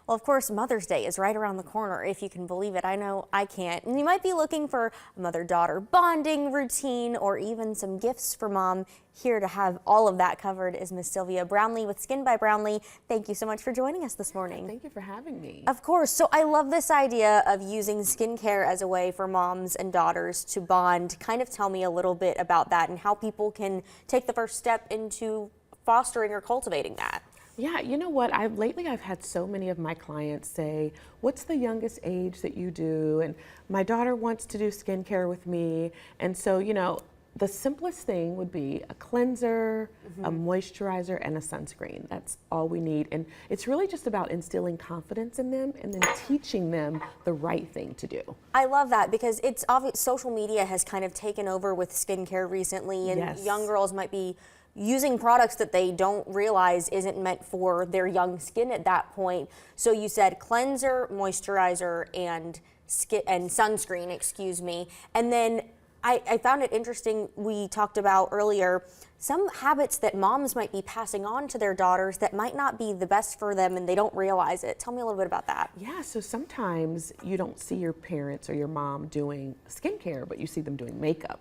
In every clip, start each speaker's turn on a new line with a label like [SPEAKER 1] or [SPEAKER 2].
[SPEAKER 1] Well, of course, Mother's Day is right around the corner, if you can believe it. I know I can't. And you might be looking for a mother-daughter bonding routine or even some gifts for mom. Here to have all of that covered is Miss Sylvia Brownlee with Skin by Brownlee. Thank you so much for joining us this morning.
[SPEAKER 2] Thank you for having me.
[SPEAKER 1] Of course. So I love this idea of using skincare as a way for moms and daughters to bond. Kind of tell me a little bit about that and how people can take the first step into fostering or cultivating that.
[SPEAKER 2] Yeah, you know what? Lately I've had so many of my clients say, "What's the youngest age that you do?" And my daughter wants to do skincare with me. And so, the simplest thing would be a cleanser, a moisturizer, and a sunscreen. That's all we need. And it's really just about instilling confidence in them and then teaching them the right thing to do.
[SPEAKER 1] I love that because it's obvious social media has kind of taken over with skincare recently, and
[SPEAKER 2] Yes.
[SPEAKER 1] young girls might be using products that they don't realize isn't meant for their young skin at that point. So you said cleanser, moisturizer, and sunscreen, excuse me. And then I found it interesting, we talked about earlier some habits that moms might be passing on to their daughters that might not be the best for them and they don't realize it. Tell me a little bit about that.
[SPEAKER 2] Yeah, so sometimes you don't see your parents or your mom doing skincare, but you see them doing makeup.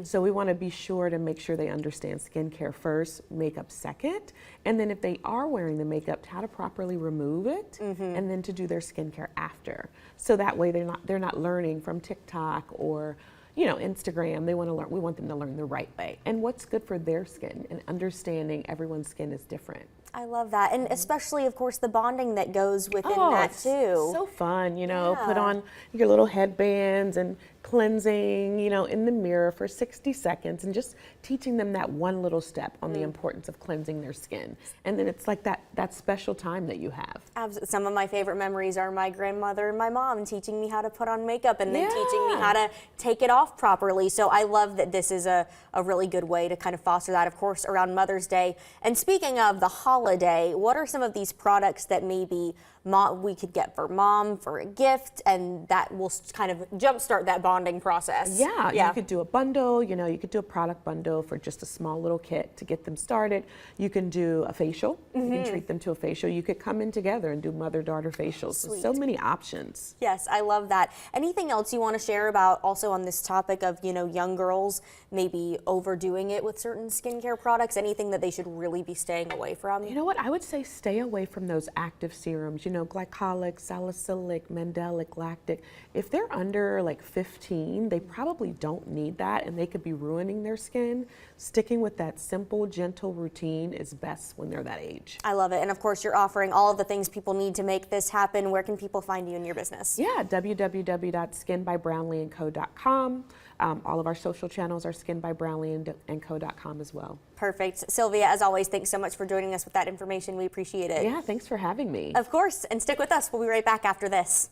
[SPEAKER 2] So we want to be sure to make sure they understand skincare first, makeup second, and then if they are wearing the makeup, how to properly remove it, and then to do their skincare after. So that way they're not learning from TikTok or Instagram. They want to learn. We want them to learn the right way and what's good for their skin, and understanding everyone's skin is different.
[SPEAKER 1] I love that. And especially, of course, the bonding that goes within that
[SPEAKER 2] it's
[SPEAKER 1] too.
[SPEAKER 2] so fun, put on your little headbands and cleansing, in the mirror for 60 seconds and just teaching them that one little step on the importance of cleansing their skin. And then it's like that special time that you have.
[SPEAKER 1] Some of my favorite memories are my grandmother and my mom teaching me how to put on makeup and then teaching me how to take it off properly. So I love that this is a really good way to kind of foster that, of course, around Mother's Day. And speaking of the holiday, what are some of these products that maybe we could get for mom for a gift, and that will kind of jumpstart that bonding process?
[SPEAKER 2] Yeah, you could do a bundle, you could do a product bundle for just a small little kit to get them started. You can do a facial, you can treat them to a facial. You could come in together and do mother-daughter facials. So many options.
[SPEAKER 1] Yes, I love that. Anything else you want to share about also on this topic of, young girls maybe overdoing it with certain skincare products? Anything that they should really be staying away from?
[SPEAKER 2] You know what? I would say stay away from those active serums, glycolic, salicylic, mandelic, lactic. If they're under like 15, they probably don't need that and they could be ruining their skin. Sticking with that simple, gentle routine is best when they're that age.
[SPEAKER 1] I love it. And of course, you're offering all of the things people need to make this happen. Where can people find you in your business?
[SPEAKER 2] Yeah, www.skinbybrownleeandco.com. All of our social channels are skinbybrownleeandco.com as well.
[SPEAKER 1] Perfect. Sylvia, as always, thanks so much for joining us with that information. We appreciate it.
[SPEAKER 2] Yeah, thanks for having me.
[SPEAKER 1] Of course. And stick with us. We'll be right back after this.